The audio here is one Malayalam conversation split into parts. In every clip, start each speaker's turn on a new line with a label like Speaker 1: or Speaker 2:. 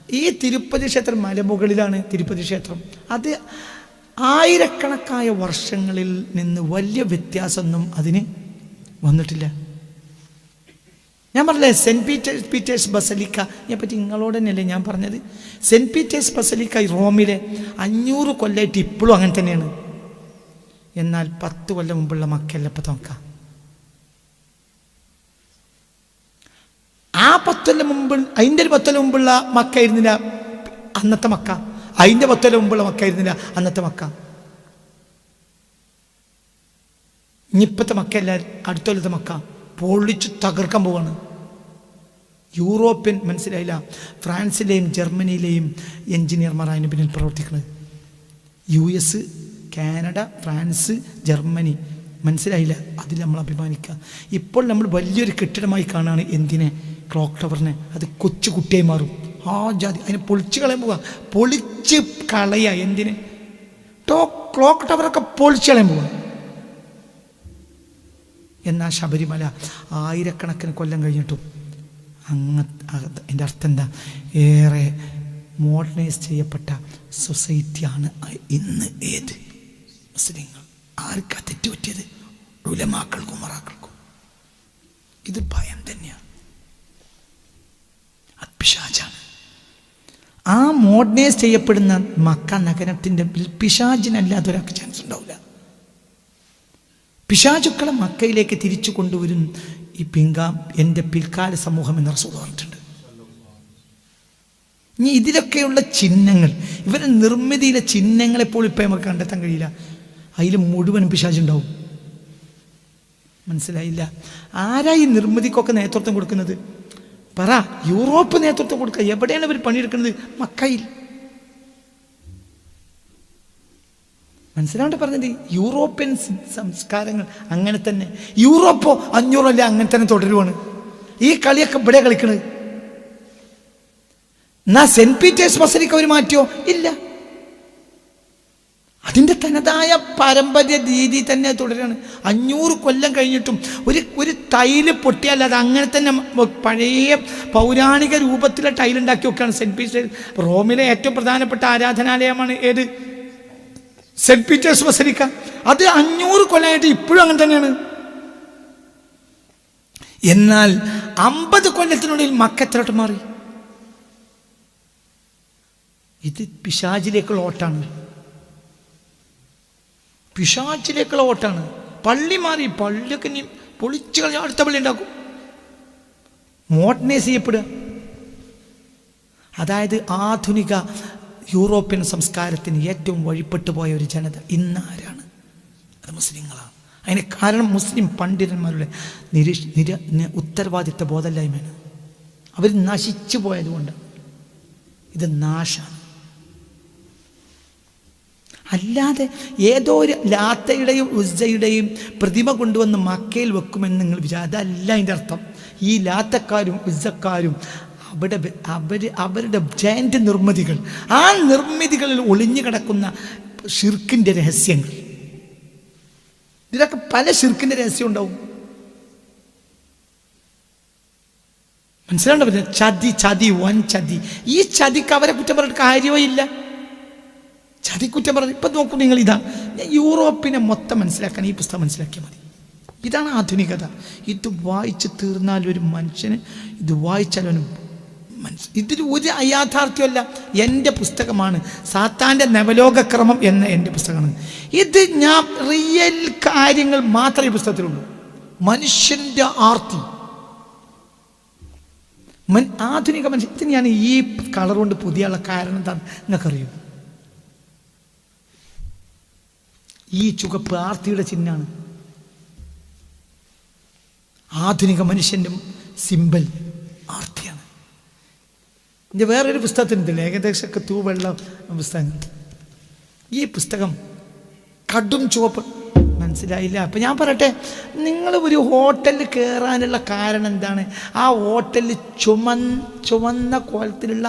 Speaker 1: ഈ തിരുപ്പതി ക്ഷേത്രം മലമുകളിലാണ് തിരുപ്പതി ക്ഷേത്രം. അത് ആയിരക്കണക്കായ വർഷങ്ങളിൽ നിന്ന് വലിയ വ്യത്യാസമൊന്നും അതിന് വന്നിട്ടില്ല. ഞാൻ പറഞ്ഞില്ലേ സെൻറ്റ് പീറ്റേഴ്സ് ബസലിക്ക, ഇതിനെ പറ്റി നിങ്ങളോട് തന്നെയല്ലേ ഞാൻ പറഞ്ഞത്. സെൻറ്റ് പീറ്റേഴ്സ് ബസലിക്ക റോമിലെ 500 കൊല്ലമായിട്ട് ഇപ്പോഴും അങ്ങനെ തന്നെയാണ്. എന്നാൽ 10 കൊല്ലം മുമ്പുള്ള മക്കയല്ല ഇപ്പം നോക്കാം. ആ 10 കൊല്ലം മുമ്പ്, അതിൻ്റെ ഒരു 10 കൊല്ലം മുമ്പുള്ള മക്ക ആയിരുന്നില്ല അന്നത്തെ മക്ക. അതിൻ്റെ 10 കൊല്ലം മുമ്പുള്ള മക്ക ആയിരുന്നില്ല അന്നത്തെ മക്ക. ഇനിയിപ്പത്തെ മക്കയല്ല, അടുത്ത കൊല്ലത്തെ മക്ക പൊളിച്ച് തകർക്കാൻ പോവാണ്. യൂറോപ്യൻ, മനസ്സിലായില്ല, ഫ്രാൻസിലെയും ജർമ്മനിയിലെയും എഞ്ചിനീയർമാർ അതിന് പിന്നിൽ പ്രവർത്തിക്കുന്നത്. US, കാനഡ, ഫ്രാൻസ്, ജർമ്മനി, മനസ്സിലായില്ല, അതിൽ നമ്മൾ അഭിമാനിക്കുക. ഇപ്പോൾ നമ്മൾ വലിയൊരു കെട്ടിടമായി കാണുകയാണ് എന്തിനെ, ക്ലോക്ക് ടവറിനെ. അത് കൊച്ചു കുട്ടിയായി മാറും. ആ ജാതി അതിനെ പൊളിച്ച് കളയാൻ പോവുക, പൊളിച്ച് കളയുക. എന്തിന്? ക്ലോക്ക് ടവറൊക്കെ പൊളിച്ച് കളയാൻ പോവുക. എന്നാൽ ശബരിമല ആയിരക്കണക്കിന് കൊല്ലം കഴിഞ്ഞിട്ടും എൻ്റെ അർത്ഥം എന്താ, ഏറെ മോഡേണൈസ് ചെയ്യപ്പെട്ട സൊസൈറ്റിയാണ് ഇന്ന്. ഏത് മുസ്ലിങ്ങൾ? ആർക്കാ തെറ്റുപറ്റിയത്? ഉലമാക്കൾക്കും മറാക്കൾക്കും. ഇത് ഭയം തന്നെയാണ്, അത് പിശാചാണ്. ആ മോഡേണൈസ് ചെയ്യപ്പെടുന്ന മക്ക നഗരത്തിൻ്റെ പിശാചിനല്ലാതെ ചാൻസ് ഉണ്ടാവില്ല. പിശാചുക്കളെ മക്കയിലേക്ക് തിരിച്ചു കൊണ്ടുവരും എൻ്റെ പിൽക്കാല സമൂഹം എന്ന് റസൂൽ പറഞ്ഞിട്ടുണ്ട്. ഇനി ഇതിലൊക്കെയുള്ള ചിഹ്നങ്ങൾ, ഇവരുടെ നിർമ്മിതിയിലെ ചിഹ്നങ്ങളെപ്പോലും ഇപ്പം നമുക്ക് കണ്ടെത്താൻ കഴിയില്ല. അതിൽ മുഴുവനും പിശാചുണ്ടാവും. മനസ്സിലായില്ല? ആരാ ഈ നിർമ്മിതിക്കൊക്കെ നേതൃത്വം കൊടുക്കുന്നത്? പറ. യൂറോപ്പ് നേതൃത്വം കൊടുക്കുക. എവിടെയാണ് ഇവർ പണിയെടുക്കുന്നത്? മക്കയിൽ. മനസ്സിലാണ്ട് പറഞ്ഞത്. യൂറോപ്യൻ സംസ്കാരങ്ങൾ അങ്ങനെ തന്നെ. യൂറോപ്പോ 500 അല്ല അങ്ങനെ തന്നെ തുടരുവാണ്. ഈ കളിയൊക്കെ ഇവിടെ കളിക്കണത്. എന്നാ സെന്റ് പീറ്റേഴ്സ് ബസലിക്ക അവർ മാറ്റിയോ? ഇല്ല. അതിൻ്റെ തനതായ പാരമ്പര്യ രീതി തന്നെ തുടരുകയാണ്. 500 കൊല്ലം കഴിഞ്ഞിട്ടും ഒരു ടൈല് പൊട്ടിയാൽ അത് അങ്ങനെ തന്നെ പഴയ പൗരാണിക രൂപത്തിലെ ടൈലുണ്ടാക്കി വെക്കുകയാണ് സെന്റ് പീറ്റേഴ്സ്. റോമിലെ ഏറ്റവും പ്രധാനപ്പെട്ട ആരാധനാലയമാണ് ഏത്? Saint Peter's basilica. അത് 500 കൊല്ലമായിട്ട് ഇപ്പോഴും അങ്ങനെ തന്നെയാണ്. എന്നാൽ 50 കൊല്ലത്തിനുള്ളിൽ മക്ക എത്രയോട്ട് മാറി? ഇത് പിശാചിലേക്കുള്ള ഓട്ടാണ്. പിശാചിലേക്കുള്ള ഓട്ടാണ്. പള്ളി മാറി. പള്ളിയൊക്കെ ഇനി പൊളിച്ചു കളഞ്ഞ അടുത്ത പള്ളി ഉണ്ടാക്കും. മോഡേണൈസ് ചെയ്യപ്പെടുക. അതായത് ആധുനിക യൂറോപ്യൻ സംസ്കാരത്തിന് ഏറ്റവും വഴിപ്പെട്ടു പോയ ഒരു ജനത ഇന്ന് ആരാണ്? അത് മുസ്ലിങ്ങളാണ്. അതിന് കാരണം മുസ്ലിം പണ്ഡിതന്മാരുടെ ഉത്തരവാദിത്ത ബോധമില്ലായ്മയാണ്. അവർ നശിച്ചു പോയതുകൊണ്ട്. ഇത് നാശമാണ്. അല്ലാതെ ഏതോ ഒരു ലാത്തയുടെയും ഉസ്സയുടെയും പ്രതിമ കൊണ്ടുവന്ന് മക്കയിൽ വെക്കുമെന്ന് നിങ്ങൾ വിചാരിച്ചു. അതല്ല അതിൻ്റെ അർത്ഥം. ഈ ലാത്തക്കാരും ഉസ്സക്കാരും അവരുടെ ജയന്റ് നിർമ്മിതികൾ, ആ നിർമ്മിതികളിൽ ഒളിഞ്ഞു കിടക്കുന്ന ഷിർക്കിൻ്റെ രഹസ്യങ്ങൾ. ഇതിലൊക്കെ പല ഷിർക്കിൻ്റെ രഹസ്യം ഉണ്ടാവും. മനസ്സിലാണ്ടോ? ചതി വൻ ചതി. ഈ ചതിക്ക് അവരെ കുറ്റം പറഞ്ഞിട്ട് കാര്യമോ ഇല്ല. ചതിക്കുറ്റം പറഞ്ഞു. ഇപ്പം നോക്കൂ നിങ്ങൾ, ഇതാ യൂറോപ്പിനെ മൊത്തം മനസ്സിലാക്കാൻ ഈ പുസ്തകം മനസ്സിലാക്കിയാൽ മതി. ഇതാണ് ആധുനികത. ഇത് വായിച്ച് തീർന്നാൽ ഒരു മനുഷ്യന്, ഇത് വായിച്ചാൽ അവന് ഇതിൽ ഒരു അയാഥാർത്ഥ്യമല്ല. എൻ്റെ പുസ്തകമാണ്, സാത്താൻ്റെ നവലോകക്രമം എന്ന എൻ്റെ പുസ്തകമാണ് ഇത്. ഞാൻ റിയൽ കാര്യങ്ങൾ മാത്രമേ ഈ പുസ്തകത്തിലുള്ളൂ. മനുഷ്യൻ്റെ ആർത്തി, ആധുനിക മനുഷ്യൻ. ഇത് ഞാൻ ഈ കളർ കൊണ്ട് പുതിയുള്ള കാരണം എന്താണ് നിങ്ങൾക്കറിയൂ? ഈ ചുവപ്പ് ആർത്തിയുടെ ചിഹ്നമാണ്. ആധുനിക മനുഷ്യൻ്റെ സിമ്പൽ ആർത്തിയാണ്. എൻ്റെ വേറൊരു പുസ്തകത്തിനില്ല, ഏകദേശമൊക്കെ തൂവെള്ള പുസ്തകങ്ങൾ. ഈ പുസ്തകം കടും ചുവപ്പ്. മനസ്സിലായില്ല? അപ്പം ഞാൻ പറയട്ടെ, നിങ്ങൾ ഒരു ഹോട്ടലിൽ കയറാനുള്ള കാരണം എന്താണ്? ആ ഹോട്ടലിൽ ചുവന്ന കോലത്തിലുള്ള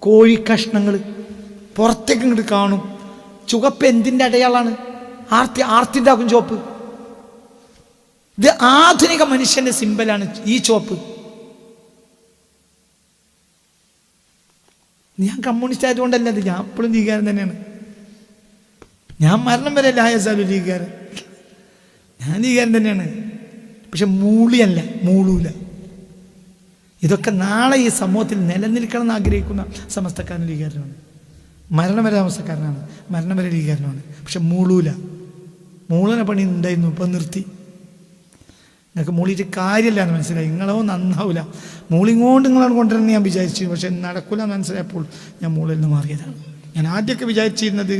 Speaker 1: കോഴിക്കഷ്ണങ്ങൾ പുറത്തേക്ക് ഇങ്ങോട്ട് കാണും. ചുവപ്പ് എന്തിൻ്റെ അടയാളാണ്? ആർത്തിൻ്റെ ആകും ചുവപ്പ്. ഇത് ആധുനിക മനുഷ്യന്റെ സിമ്പലാണ് ഈ ചുവപ്പ്. ഞാൻ കമ്മ്യൂണിസ്റ്റ് ആയതുകൊണ്ടല്ല, അത് ഞാൻ എപ്പോഴും ലീഗുകാരൻ തന്നെയാണ്. ഞാൻ മരണം വരെ ലായസാലും ലീഗുകാരൻ, ഞാൻ ലീഗുകാരൻ തന്നെയാണ്. പക്ഷെ മൂളിയല്ല, മൂളൂല. ഇതൊക്കെ നാളെ ഈ സമൂഹത്തിൽ നിലനിൽക്കണം എന്ന് ആഗ്രഹിക്കുന്ന സമസ്തക്കാരൻ ലീഗുകാരനാണ്. മരണം വരെ സമസ്തക്കാരനാണ്, മരണം വരെ ലീഗുകാരനാണ്. പക്ഷെ മൂളൂല. മൂളന പണി ഉണ്ടായിരുന്നു, ഇപ്പം നിർത്തി. നിങ്ങൾക്ക് മൂളിയിട്ട് കാര്യമില്ല എന്ന് മനസ്സിലായി. നിങ്ങളോ നന്നാവില്ല. മൂളിങ്ങോണ്ട് നിങ്ങളാണ് കൊണ്ടുവരുന്നത് ഞാൻ വിചാരിച്ചു. പക്ഷെ നടക്കില്ല എന്ന് മനസ്സിലായപ്പോൾ ഞാൻ മൂളിൽ നിന്ന് മാറിയതാണ്. ഞാൻ ആദ്യമൊക്കെ വിചാരിച്ചിരുന്നത്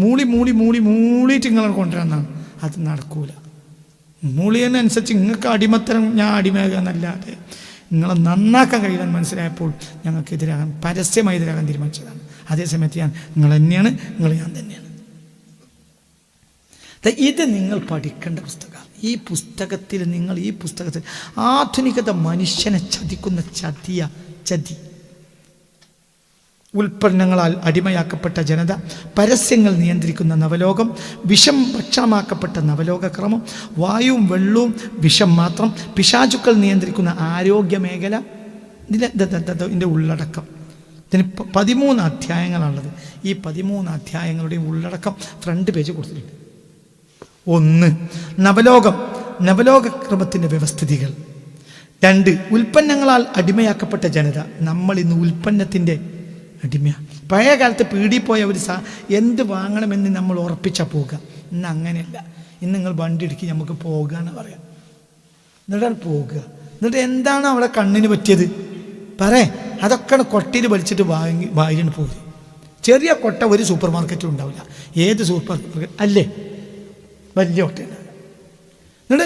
Speaker 1: മൂളിയിട്ട് നിങ്ങളാണ് കൊണ്ടുവരാമെന്നാണ്. അത് നടക്കൂല. മൂളിയതിനനുസരിച്ച് നിങ്ങൾക്ക് അടിമത്തരം ഞാൻ അടിമയാകുക എന്നല്ലാതെ നിങ്ങളെ നന്നാക്കാൻ കഴിയില്ലെന്ന് മനസ്സിലായപ്പോൾ ഞങ്ങൾക്ക് എതിരാകാൻ, പരസ്യമായി എതിരാകാൻ തീരുമാനിച്ചതാണ്. അതേസമയത്ത് നിങ്ങൾ തന്നെയാണ്, ഞാൻ തന്നെയാണ്. ഇത് നിങ്ങൾ പഠിക്കേണ്ട പുസ്തകമാണ്. ഈ പുസ്തകത്തിൽ ആധുനികത മനുഷ്യനെ ചതിക്കുന്ന ചതി. ഉൽപ്പന്നങ്ങളാൽ അടിമയാക്കപ്പെട്ട ജനത, പരസ്യങ്ങൾ നിയന്ത്രിക്കുന്ന നവലോകം, വിഷം ഭക്ഷണമാക്കപ്പെട്ട നവലോകക്രമം, വായുവും വെള്ളവും വിഷം മാത്രം, പിശാചുക്കൾ നിയന്ത്രിക്കുന്ന ആരോഗ്യ മേഖല, ഇതിൻ്റെ ഉള്ളടക്കം. ഇതിന് 13 അധ്യായങ്ങളാണുള്ളത്. ഈ 13 അധ്യായങ്ങളുടെയും ഉള്ളടക്കം ഫ്രണ്ട് പേജ് കൊടുത്തിട്ടുണ്ട്. 1. നവലോകക്രമത്തിൻ്റെ വ്യവസ്ഥിതികൾ. 2. ഉൽപ്പന്നങ്ങളാൽ അടിമയാക്കപ്പെട്ട ജനത. നമ്മൾ ഇന്ന് ഉൽപ്പന്നത്തിൻ്റെ അടിമയാണ്. പഴയ കാലത്ത് പീടിപ്പോയ ഒരു എന്ത് വാങ്ങണമെന്ന് നമ്മൾ ഉറപ്പിച്ചാൽ പോകുക. ഇന്ന് അങ്ങനെയല്ല. ഇന്ന് നിങ്ങൾ വണ്ടി ഇടുക്കി നമുക്ക് പോകുക എന്ന് പറയാം. എന്നിട്ടാണ് പോകുക. എന്നിട്ട് എന്താണ് അവിടെ കണ്ണിന് പറ്റിയത് അതൊക്കെ കൊട്ടയിൽ വലിച്ചിട്ട് വാങ്ങിന് പോകുക. ചെറിയ കൊട്ട ഒരു സൂപ്പർ മാർക്കറ്റും ഉണ്ടാവില്ല. ഏത് സൂപ്പർ മാർക്കറ്റ് അല്ലേ, വലിയ കൊട്ടയാണ്. എന്നിട്ട്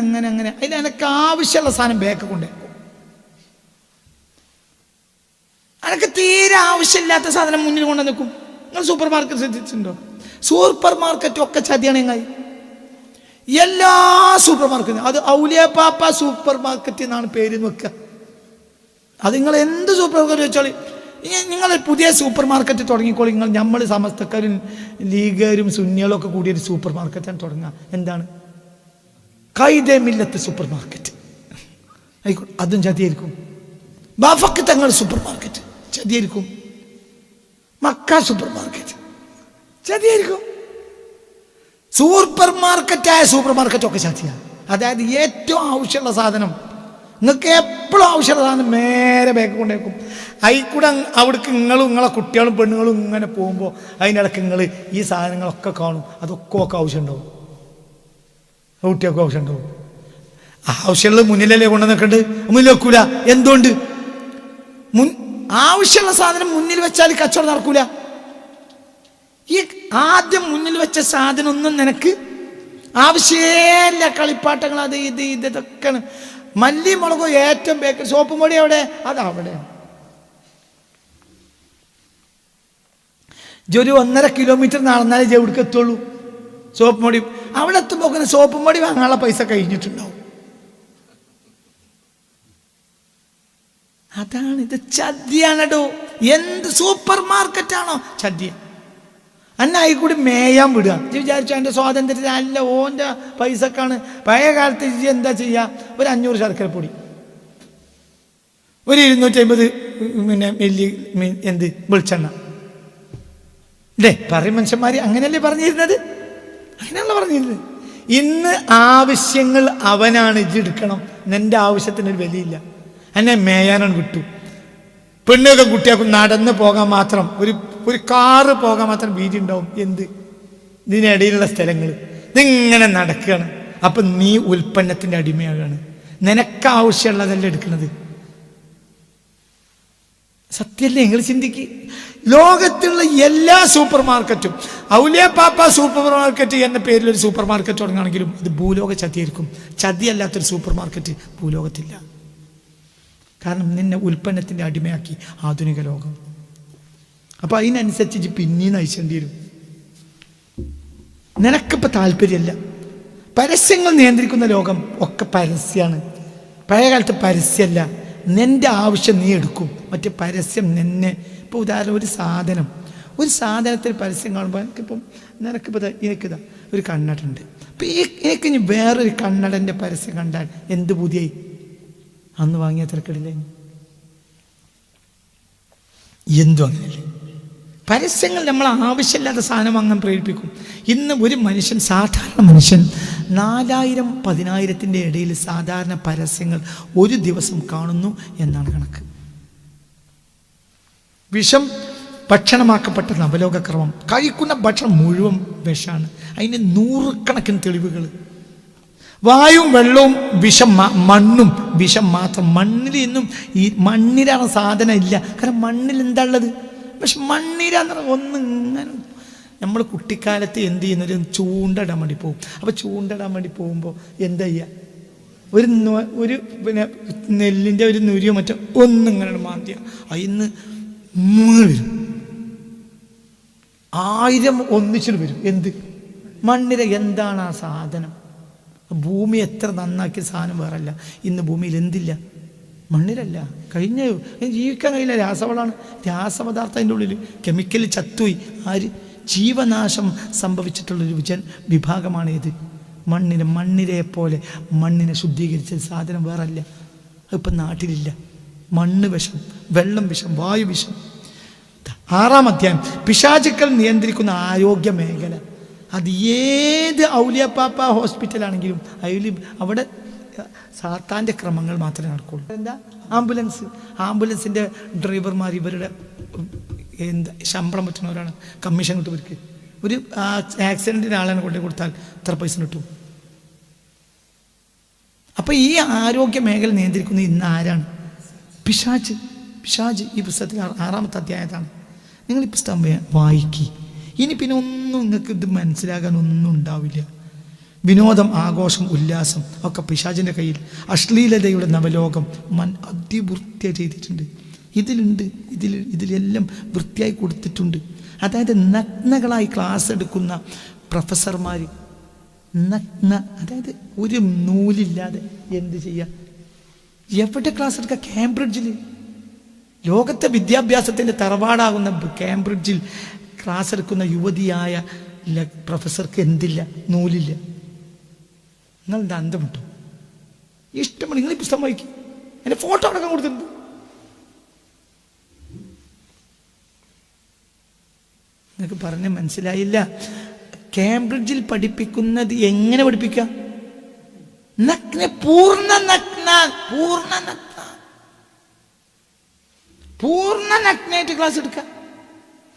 Speaker 1: അങ്ങനെ അതിൽ എനിക്ക് ആവശ്യമുള്ള സാധനം ബാക്ക് കൊണ്ടുപോകും. അതൊക്കെ തീരെ ആവശ്യമില്ലാത്ത സാധനം മുന്നിൽ കൊണ്ടു നിൽക്കും. നിങ്ങൾ സൂപ്പർ മാർക്കറ്റ് ശ്രദ്ധിച്ചിട്ടുണ്ടോ? സൂപ്പർ മാർക്കറ്റും ഒക്കെ ചതിയാണ്. എല്ലാ സൂപ്പർ മാർക്കറ്റും, അത് ഔലിയാപ്പാപ്പ സൂപ്പർ മാർക്കറ്റ് എന്നാണ് പേര് വെക്കുക. അത് നിങ്ങൾ എന്ത് സൂപ്പർ മാർക്കറ്റ് വെച്ചോളി. നിങ്ങൾ പുതിയ സൂപ്പർ മാർക്കറ്റ് തുടങ്ങിക്കോളി. നമ്മൾ സമസ്തക്കാരും ലീഗുകാരും സുന്നികളും ഒക്കെ കൂടിയൊരു സൂപ്പർ മാർക്കറ്റാണ് തുടങ്ങുക. എന്താണ്? ഖൈദെ മില്ലത്ത് സൂപ്പർ മാർക്കറ്റ് ആയിക്കോട്ടെ, അതും ചതിയായിരിക്കും. ബാഫക്ക് തങ്ങൾ സൂപ്പർ മാർക്കറ്റ് ചതിയായിരിക്കും. മക്ക സൂപ്പർ മാർക്കറ്റ് ചതിയായിരിക്കും. സൂപ്പർ മാർക്കറ്റായ സൂപ്പർ മാർക്കറ്റൊക്കെ ചതിയാണ്. അതായത് ഏറ്റവും ആവശ്യമുള്ള സാധനം, നിങ്ങൾക്ക് എപ്പോഴും ആവശ്യമുള്ള സാധനം നേരെ ബാക്ക് കൊണ്ടേക്കും. അതിൽക്കൂടെ അവിടേക്ക് നിങ്ങളെ കുട്ടികളും പെണ്ണുങ്ങളും ഇങ്ങനെ പോകുമ്പോൾ അതിനിടയ്ക്ക് ഈ സാധനങ്ങളൊക്കെ കാണും. അതൊക്കെ ആവശ്യമുണ്ടാവും. കുട്ടിയൊക്കെ ആവശ്യമുണ്ടാവും. ആവശ്യമുള്ളത് മുന്നിലല്ലേ കൊണ്ടു നിൽക്കണ്ട്, മുന്നിൽ വെക്കൂല. എന്തുകൊണ്ട്? ആവശ്യമുള്ള സാധനം മുന്നിൽ വെച്ചാൽ കച്ചവടം നടക്കൂല. ഈ ആദ്യം മുന്നിൽ വെച്ച സാധനം ഒന്നും നിനക്ക് ആവശ്യമില്ല. കളിപ്പാട്ടങ്ങൾ, അത് ഇതൊക്കെയാണ്. മല്ലി മുളകോ ഏറ്റവും ബേക്കറി, സോപ്പ് പൊടി എവിടെ? അതവിടെയാണ്. ഒരു 1.5 കിലോമീറ്റർ നടന്നാലേ എവിടേക്ക് എത്തുള്ളൂ. സോപ്പ് പൊടി അവിടെ എത്തുമ്പോൾ സോപ്പ് പൊടി വാങ്ങാനുള്ള പൈസ കഴിഞ്ഞിട്ടുണ്ടാവും. അതാണ് ഇത്. ചതിയാണോ? എന്ത് സൂപ്പർ മാർക്കറ്റാണോ ചതിയ. അന്നായി കൂടി മേയാൻ വിടുക. വിചാരിച്ചു എൻ്റെ സ്വാതന്ത്ര്യത്തിൽ അല്ല, ഓൻ്റെ പൈസക്കാണ്. പഴയ കാലത്ത് എന്താ ചെയ്യുക? ഒരു 500 ശർക്കരപ്പൊടി, ഒരു 250 മില്ലി വെളിച്ചെണ്ണ അല്ലേ പറയും മനുഷ്യന്മാർ. അങ്ങനെയല്ലേ പറഞ്ഞിരുന്നത്? അങ്ങനെയല്ല പറഞ്ഞിരുന്നത്. ഇന്ന് ആവശ്യങ്ങൾ അവനാണ് എടുക്കണം. നിൻ്റെ ആവശ്യത്തിനൊരു വിലയില്ല. എന്നെ മേയാനാണ് വിട്ടു. പെണ്ണൊക്കെ കുട്ടിയൊക്കെ നടന്ന് പോകാൻ മാത്രം, ഒരു കാറ് പോകാൻ മാത്രം വീതി ഉണ്ടാവും. ഇതിനിടയിലുള്ള സ്ഥലങ്ങൾ ഇതിങ്ങനെ നടക്കുകയാണ്. അപ്പം നീ ഉൽപ്പന്നത്തിൻ്റെ അടിമയാകാണ്. നിനക്ക് ആവശ്യമുള്ളതല്ല എടുക്കുന്നത്. സത്യല്ലേ? നിങ്ങൾ ചിന്തിക്കുക. ലോകത്തുള്ള എല്ലാ സൂപ്പർ മാർക്കറ്റും, ഔലിയാപ്പാപ്പ സൂപ്പർ മാർക്കറ്റ് എന്ന പേരിലൊരു സൂപ്പർ മാർക്കറ്റ് തുടങ്ങുകയാണെങ്കിലും അത് ഭൂലോക ചതിയായിരിക്കും. ചതിയല്ലാത്തൊരു സൂപ്പർ മാർക്കറ്റ് ഭൂലോകത്തില്ല. കാരണം നിന്നെ ഉൽപ്പന്നത്തിൻ്റെ അടിമയാക്കി ആധുനിക ലോകം. അപ്പോൾ അതിനനുസരിച്ച് പിന്നെയും നയിച്ചേണ്ടി വരും. നിനക്കിപ്പോൾ താല്പര്യമല്ല. പരസ്യങ്ങൾ നിയന്ത്രിക്കുന്ന ലോകം ഒക്കെ പരസ്യമാണ്. പഴയ കാലത്ത് പരസ്യമല്ല, നിൻ്റെ ആവശ്യം നീ എടുക്കും. മറ്റേ പരസ്യം നിന്നെ. ഇപ്പോൾ ഉദാഹരണം, ഒരു സാധനത്തിൽ പരസ്യം കാണുമ്പോൾ നിനക്കിപ്പോൾ എനിക്കിതാ ഒരു കണ്ണടയുണ്ട്. അപ്പോൾ എനിക്ക് ഇനി വേറൊരു കണ്ണടൻ്റെ പരസ്യം കണ്ടാൽ എന്ത് പുതിയ അന്ന് വാങ്ങിയ തിരക്കിടില്ല. എന്തും അങ്ങനെയല്ലേ. പരസ്യങ്ങൾ നമ്മൾ ആവശ്യമില്ലാത്ത സാധനം വാങ്ങാൻ പ്രേരിപ്പിക്കും. ഇന്ന് ഒരു മനുഷ്യൻ, സാധാരണ മനുഷ്യൻ 4000-10,000 ഇടയിൽ സാധാരണ പരസ്യങ്ങൾ ഒരു ദിവസം കാണുന്നു എന്നാണ് കണക്ക്. വിഷം ഭക്ഷണമാക്കപ്പെട്ട നവലോകക്രമം, കഴിക്കുന്ന ഭക്ഷണം മുഴുവൻ വിഷമാണ്. അതിന് 100 തെളിവുകൾ. വായുവും വെള്ളവും വിഷം, മണ്ണും വിഷം മാത്രം. മണ്ണിൽ ഇന്നും ഈ മണ്ണിലാണ് സാധനം ഇല്ല. കാരണം മണ്ണിൽ എന്താ ഉള്ളത്? പക്ഷെ മണ്ണിരാന്ന് പറഞ്ഞാൽ ഒന്നിങ്ങനെ. നമ്മൾ കുട്ടിക്കാലത്ത് എന്ത് ചെയ്യുന്നൊരു ചൂണ്ടിടാൻ വേണ്ടി പോകും. അപ്പോൾ ചൂണ്ടിടാൻ വേണ്ടി പോകുമ്പോൾ എന്താ ചെയ്യുക? ഒരു പിന്നെ നെല്ലിൻ്റെ ഒരു നുരിയോ മറ്റോ ഒന്നിങ്ങനെ മാന്തിയ അതിന്ന് വരും. 1000 ഒന്നിച്ചിട്ട് വരും. എന്ത്? മണ്ണിര. എന്താണ് ആ സാധനം? ഭൂമി എത്ര നന്നാക്കിയ സാധനം വേറല്ല. ഇന്ന് ഭൂമിയിൽ എന്തില്ല? മണ്ണിരല്ല. കഴിഞ്ഞ ജീവിക്കാൻ കഴിയില്ല. രാസവളമാണ്, രാസപദാർത്ഥം അതിൻ്റെ ഉള്ളിൽ. കെമിക്കൽ ചത്തുപോയി. ആര്? ജീവനാശം സംഭവിച്ചിട്ടുള്ളൊരു വിഭാഗമാണ് ഇത് മണ്ണിര. മണ്ണിരയെ പോലെ മണ്ണിനെ ശുദ്ധീകരിച്ച സാധനം വേറല്ല. അതിപ്പം നാട്ടിലില്ല. മണ്ണ് വിഷം, വെള്ളം വിഷം, വായു വിഷം. 6-ാം അധ്യായം പിശാചുക്കൾ നിയന്ത്രിക്കുന്ന ആരോഗ്യ മേഖല. അത് ഏത് ഔലിയപ്പാപ്പ ഹോസ്പിറ്റലാണെങ്കിലും അവിടെ സാത്താൻ്റെ ക്രമങ്ങൾ മാത്രമേ നടക്കുള്ളൂ. എന്താ? ആംബുലൻസിൻ്റെ ഡ്രൈവർമാർ ഇവരുടെ എന്താ ശമ്പളം പറ്റുന്നവരാണ്. കമ്മീഷൻ കിട്ടും ഇവർക്ക്. ഒരു ആക്സിഡൻറ്റിന് ആളെ കൊണ്ടു കൊടുത്താൽ എത്ര പൈസ കിട്ടും? അപ്പം ഈ ആരോഗ്യ മേഖല നിയന്ത്രിക്കുന്ന ഇന്ന് ആരാണ്? പിശാച്. ഈ പുസ്തകത്തിൽ 6-ാമത്തെ അധ്യായത്താണ്. നിങ്ങൾ ഈ പുസ്തകം വായിക്കി. ഇനി പിന്നെ ഒന്നും നിങ്ങൾക്ക് ഇത് മനസ്സിലാകാൻ ഒന്നും ഉണ്ടാവില്ല. വിനോദം, ആഘോഷം, ഉല്ലാസം ഒക്കെ പിശാചിൻ്റെ കയ്യിൽ. അശ്ലീലതയുടെ നവലോകം അതിവൃത്തിയായി ചെയ്തിട്ടുണ്ട്. ഇതിലുണ്ട്. ഇതിലെല്ലാം വൃത്തിയായി കൊടുത്തിട്ടുണ്ട്. അതായത് നഗ്നകളായി ക്ലാസ് എടുക്കുന്ന പ്രൊഫസർമാർ, അതായത് ഒരു നൂലില്ലാതെ എന്ത് ചെയ്യുക? എവിടെ ക്ലാസ് എടുക്കുക? കേംബ്രിഡ്ജിൽ. ലോകത്തെ വിദ്യാഭ്യാസത്തിൻ്റെ തറവാടാകുന്ന കേംബ്രിഡ്ജിൽ ക്ലാസ് എടുക്കുന്ന യുവതിയായ പ്രൊഫസർക്ക് എന്തില്ല? നൂലില്ല. നിങ്ങൾ എന്താ അന്തം വിട്ടു? ഇഷ്ടമാണ്. നിങ്ങൾ ഈ പുസ്തകം വായിക്കും. എൻ്റെ ഫോട്ടോ അടക്കം കൊടുത്തിട്ടുണ്ട്. നിങ്ങൾക്ക് പറഞ്ഞ് മനസ്സിലായില്ല. കേംബ്രിഡ്ജിൽ പഠിപ്പിക്കുന്നത് എങ്ങനെ പഠിപ്പിക്കുക? പൂർണ്ണ നഗ്നായിട്ട് ക്ലാസ് എടുക്കുക.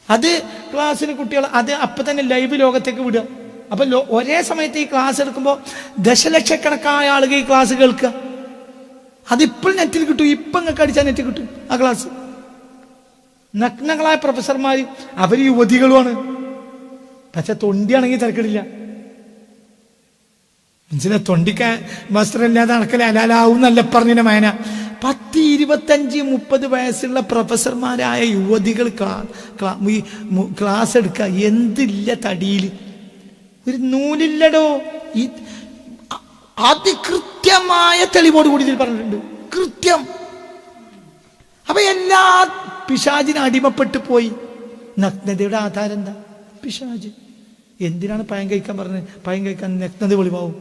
Speaker 1: അത് ക്ലാസ്സിന് കുട്ടികൾ അത് അപ്പം തന്നെ ലൈവ് ലോകത്തേക്ക് വിടുക. അപ്പം ഒരേ സമയത്ത് ഈ ക്ലാസ് എടുക്കുമ്പോൾ ദശലക്ഷക്കണക്കായ ആളുകൾ ഈ ക്ലാസ് കേൾക്കുക. അതിപ്പോൾ നെറ്റിൽ കിട്ടും. ഇപ്പം നിങ്ങൾക്ക് അടിച്ചാൽ നെറ്റിൽ കിട്ടും ആ ക്ലാസ്. നഗ്നകളായ പ്രൊഫസർമാർ, അവർ യുവതികളുമാണ്. പക്ഷെ തൊണ്ടിയാണെങ്കിൽ തിരക്കിടില്ല. മനസ്സിലായി? തൊണ്ടിക്ക് വസ്ത്രമില്ലാതെ നടക്കല അലാലാവും നല്ല പറഞ്ഞ മേന. 10, 25, 30 വയസ്സുള്ള പ്രൊഫസർമാരായ യുവതികൾ ക്ലാസ് എടുക്കുക. എന്തില്ല തടിയിൽ? ഒരു നൂലില്ലടോ. ഈ അതികൃത്യമായ തെളിവോട് കൂടി ഇതിൽ പറഞ്ഞിട്ടുണ്ട്. കൃത്യം. അപ്പൊ എല്ലാ പിശാചിന് അടിമപ്പെട്ടു പോയി. നഗ്നതയുടെ ആധാരം എന്താ? പിശാച്. എന്തിനാണ് പയം കഴിക്കാൻ പറഞ്ഞത്? പയം കഴിക്കാൻ നഗ്നത വെളിവാവും.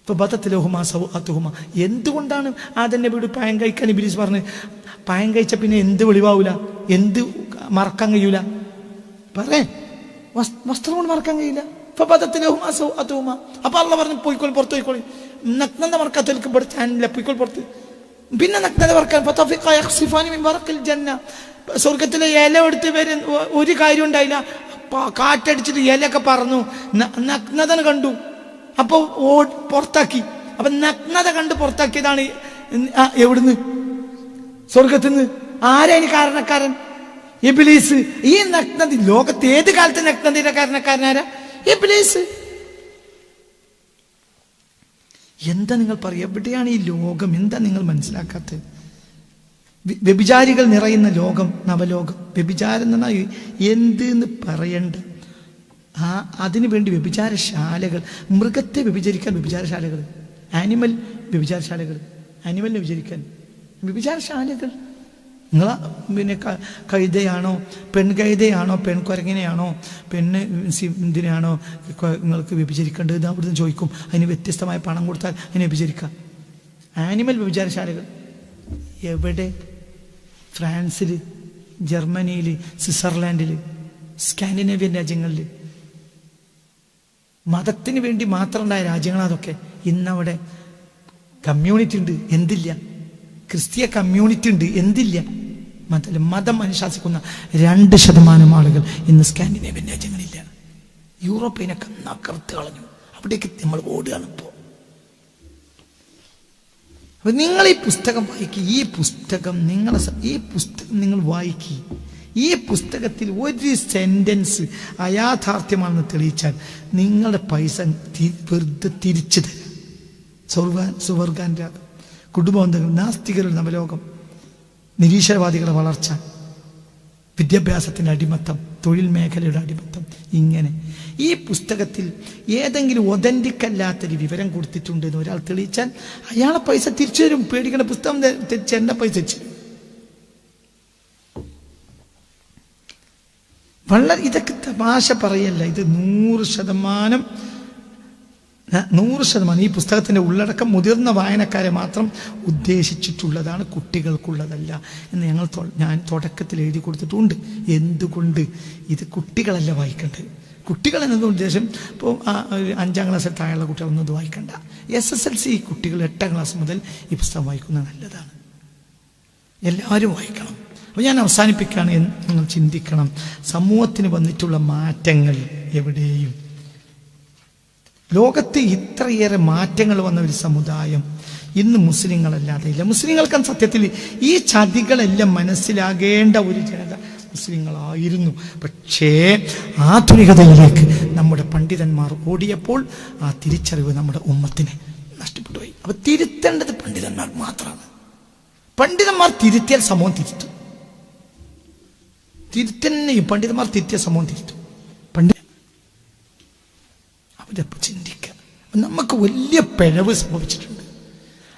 Speaker 1: ഇപ്പൊ ബത്തത്തിലോഹുമാ സൗഅത്തുഹുമാ. എന്തുകൊണ്ടാണ് ആദന്റെ വീട് പയം കഴിക്കാൻ ഇബ്ലീസ് പറഞ്ഞത്? പയം കഴിച്ച പിന്നെ എന്ത് വെളിവാവൂല? എന്ത് മറക്കാൻ കഴിയൂല? പറയേ, വസ്ത്രം കൊണ്ട് മറക്കാൻ കഴിയില്ല. ഇപ്പൊ ബത്തത്തിലോഹുമാ സൗഅത്തുഹുമാ. അപ്പൊ അള്ളാഹ് പറഞ്ഞു പോയിക്കോളി, പുറത്ത് പോയിക്കോളി. നഗ്നത മറക്കാത്തവർക്ക് ഇവിടെ ചാനില്ല, പോയിക്കോൾ പുറത്ത്. പിന്നെ നഗ്നത മറക്കാൻ സ്വർഗത്തിലെ ഇല എടുത്ത് വരും. ഒരു കാര്യം ഉണ്ടായില്ല. കാറ്റടിച്ചിട്ട് ഇലയൊക്കെ പറന്നു. നഗ്നത കണ്ടു. അപ്പൊ പുറത്താക്കി. അപ്പൊ നഗ്നത കണ്ട് പുറത്താക്കിയതാണ്. എവിടുന്ന്? സ്വർഗത്തിന്ന്. ആരാണ് കാരണക്കാരൻ? ഇബ്ലീസ്. ഈ നഗ്നത ലോകത്ത് ഏത് കാലത്ത് നഗ്നതയുടെ കാരണക്കാരനാരാ? ഇബ്ലീസ്. എന്താ നിങ്ങൾ പറയുക? എവിടെയാണ് ഈ ലോകം? എന്താ നിങ്ങൾ മനസ്സിലാക്കാത്തത്? വ്യഭിചാരികൾ നിറയുന്ന ലോകം, നവലോകം. വ്യഭിചാരം എന്ന് പറഞ്ഞാൽ എന്തെന്ന് പറയണ്ട. അതിനു വേണ്ടി വ്യഭിചാരശാലകൾ. മൃഗത്തെ വ്യഭിചരിക്കാൻ വ്യഭിചാരശാലകൾ, ആനിമൽ വ്യഭിചാരശാലകൾ, ആനിമലിനെ വ്യഭിചരിക്കാൻ വ്യഭിചാരശാലകൾ. നിങ്ങൾ പിന്നെ കഴുതയാണോ, പെൺകഴുതയാണോ, പെൺകുരങ്ങിനെയാണോ, ഇതിനെയാണോ നിങ്ങൾക്ക് വ്യഭിചരിക്കേണ്ടത്? അവിടുന്ന് ചോദിക്കും. അതിന് വ്യത്യസ്തമായ പണം കൊടുത്താൽ അതിനെ വ്യഭിചരിക്കാം. ആനിമൽ വ്യഭിചാരശാലകൾ എവിടെ? ഫ്രാൻസിൽ, ജർമ്മനിയിൽ, സ്വിറ്റ്സർലാൻഡിൽ, സ്കാൻഡിനേവിയൻ രാജ്യങ്ങളിൽ മതത്തിന് വേണ്ടി മാത്രം ഉണ്ടായ രാജ്യങ്ങളതൊക്കെ. ഇന്നവിടെ കമ്മ്യൂണിറ്റി ഉണ്ട്, എന്തില്ല? ക്രിസ്തീയ കമ്മ്യൂണിറ്റി ഉണ്ട്, എന്തില്ല? മതം അനുശാസിക്കുന്ന 2% ആളുകൾ ഇന്ന് സ്കാൻഡിനേവിയൻ രാജ്യങ്ങളില്ല. യൂറോപ്പിനൊക്കെ നകർത്ത് കളഞ്ഞു. അവിടേക്ക് നമ്മൾ ഓടുകയാണ് ഇപ്പോൾ. അപ്പൊ നിങ്ങൾ ഈ പുസ്തകം വായിക്കുക. ഈ പുസ്തകം നിങ്ങൾ വായിക്കുക. ഈ പുസ്തകത്തിൽ ഒരു സെന്റൻസ് അയാഥാർത്ഥ്യമാണെന്ന് തെളിയിച്ചാൽ നിങ്ങളുടെ പൈസ വെറുതെ തിരിച്ചു തരാം. സുവർഗാന്റെ കുടുംബബന്ധങ്ങൾ, നാസ്തികരുടെ നവലോകം, നിരീശ്വരവാദികളുടെ വളർച്ച, വിദ്യാഭ്യാസത്തിന്റെ അടിമത്തം, തൊഴിൽ മേഖലയുടെ അടിമത്തം, ഇങ്ങനെ ഈ പുസ്തകത്തിൽ ഏതെങ്കിലും ഒതന്റിക് അല്ലാത്തൊരു വിവരം കൊടുത്തിട്ടുണ്ട് എന്ന് ഒരാൾ തെളിയിച്ചാൽ അയാളെ പൈസ തിരിച്ചു തരും. പേടിക്കേണ്ട, പുസ്തകം തിരിച്ച് എന്റെ പൈസ തിരിച്ചു. വളരെ ഇതൊക്കെ തമാശ പറയല്ല. ഇത് 100% ഈ പുസ്തകത്തിന്റെ ഉള്ളടക്കം മുതിർന്ന വായനക്കാരെ മാത്രം ഉദ്ദേശിച്ചിട്ടുള്ളതാണ്, കുട്ടികൾക്കുള്ളതല്ല എന്ന് ഞാൻ തുടക്കത്തിൽ എഴുതി കൊടുത്തിട്ടുണ്ട്. എന്തുകൊണ്ട്? ഇത് കുട്ടികളല്ല വായിക്കേണ്ടത്. കുട്ടികൾ എന്നത് ഉദ്ദേശം ഇപ്പോൾ 5ാം ക്ലാസ്സിൽ താഴെയുള്ള കുട്ടികളൊന്നും ഇത് വായിക്കണ്ട. SSLC കുട്ടികൾ 8ാം ക്ലാസ് മുതൽ ഈ പുസ്തകം വായിക്കുന്നത് നല്ലതാണ്. എല്ലാവരും വായിക്കണം. അപ്പോൾ ഞാൻ അവസാനിപ്പിക്കുകയാണ്. നിങ്ങൾ ചിന്തിക്കണം, സമൂഹത്തിന് വന്നിട്ടുള്ള മാറ്റങ്ങൾ എവിടെയും. ലോകത്ത് ഇത്രയേറെ മാറ്റങ്ങൾ വന്ന ഒരു സമുദായം ഇന്ന് മുസ്ലിങ്ങളല്ലാതെ ഇല്ല. മുസ്ലിങ്ങൾക്ക് സത്യത്തിൽ ഈ ചതികളെല്ലാം മനസ്സിലാകേണ്ട ഒരു ജനത മുസ്ലിങ്ങളായിരുന്നു. പക്ഷേ ആധുനികതയിലേക്ക് നമ്മുടെ പണ്ഡിതന്മാർ ഓടിയപ്പോൾ ആ തിരിച്ചറിവ് നമ്മുടെ ഉമ്മത്തിന് നഷ്ടപ്പെട്ടു പോയി. അപ്പൊ തിരുത്തേണ്ടത് പണ്ഡിതന്മാർ മാത്രമാണ്. പണ്ഡിതന്മാർ തിരുത്തിയാൽ സമൂഹം തിരുത്തും. തിരുത്തന്നെയും പണ്ഡിതന്മാർ തിരുത്തിയ സമൂഹം തിരുത്തും. അവരപ്പോൾ ചിന്തിക്കുക, നമുക്ക് വലിയ പിഴവ് സംഭവിച്ചിട്ടുണ്ട്.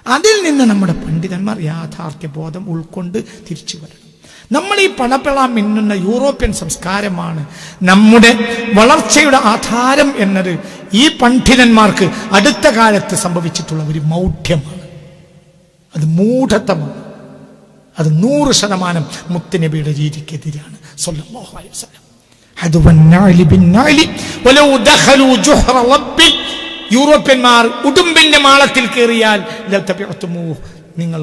Speaker 1: അതിൽ നിന്ന് നമ്മുടെ പണ്ഡിതന്മാർ യാഥാർത്ഥ്യ ബോധം ഉൾക്കൊണ്ട് തിരിച്ചു വരണം. നമ്മൾ ഈ പണപ്പിള മിന്നുന്ന യൂറോപ്യൻ സംസ്കാരമാണ് നമ്മുടെ വളർച്ചയുടെ ആധാരം എന്നത് ഈ പണ്ഡിതന്മാർക്ക് അടുത്ത കാലത്ത് സംഭവിച്ചിട്ടുള്ള ഒരു മൗഢ്യമാണ്. അത് മൂഢത്വമാണ്. അത് 100% മുത്തുനബിയുടെ രീതിക്കെതിരാണ്. സ്വല്ലല്ലാഹു അലൈഹി വസല്ലം യൂറോപ്യന്മാർ ഉടുമ്പിന്റെ മാളത്തിൽ കയറിയാൽ നിങ്ങൾ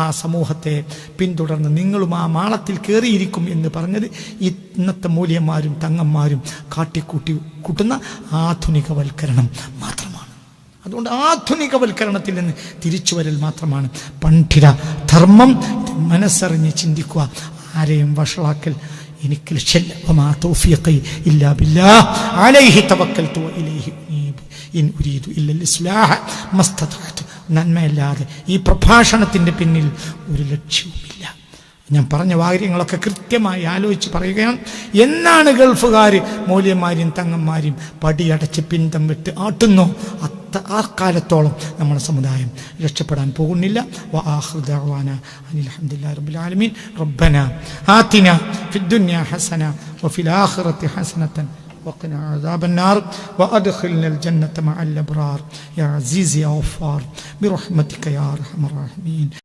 Speaker 1: ആ സമൂഹത്തെ പിന്തുടർന്ന് നിങ്ങളും ആ മാളത്തിൽ കയറിയിരിക്കും എന്ന് പറഞ്ഞത് ഇന്നത്തെ മൂല്യന്മാരും തങ്ങന്മാരും കൂട്ടുന്ന ആധുനികവൽക്കരണം മാത്രമാണ്. അതുകൊണ്ട് ആധുനികവൽക്കരണത്തിൽ നിന്ന് തിരിച്ചുവരൽ മാത്രമാണ് പണ്ഡിത ധർമ്മം. മനസ്സറിഞ്ഞ് ചിന്തിക്കുക, ആരെയും വഷളാക്കൽ എനിക്ക് ലക്ഷ്യമില്ല. വമാ തൗഫീഖി ഇല്ലാ ബില്ലാഹ് അലൈഹി തവക്കൽതു വഇലൈഹി ഉനീബ് ഇൻ ഉരീദു ഇല്ലൽ ഇസ്ലാഹ മസ്തതഅതു. നന്മയല്ലാതെ ഈ പ്രഭാഷണത്തിന്റെ പിന്നിൽ ഒരു ലക്ഷ്യവുമില്ല. ഞാൻ പറഞ്ഞ കാര്യങ്ങളൊക്കെ കൃത്യമായി ആലോചിച്ച് പറയുകയാണ്. എന്നാണ് ഗൾഫുകാർ മൂല്യന്മാരും തങ്ങന്മാരും പടിയടച്ച് പിന്തം വിട്ട് ആട്ടുന്നോ ആ കാലത്തോളം നമ്മുടെ സമുദായം രക്ഷപ്പെടാൻ പോകുന്നില്ല. വആഖിറു ദഅവാന അനിൽ ഹംദുലില്ലാഹി റബ്ബിൽ ആലമീൻ. റബ്ബനാ ആതിനാ ഫിദ്ദുനിയാ ഹസന വഫിൽ ആഖിറതി ഹസനതൻ وقنا عذاب النار وأدخلنا الجنة مع الأبرار يا عزيز يا غفار برحمتك يا أرحم الراحمين.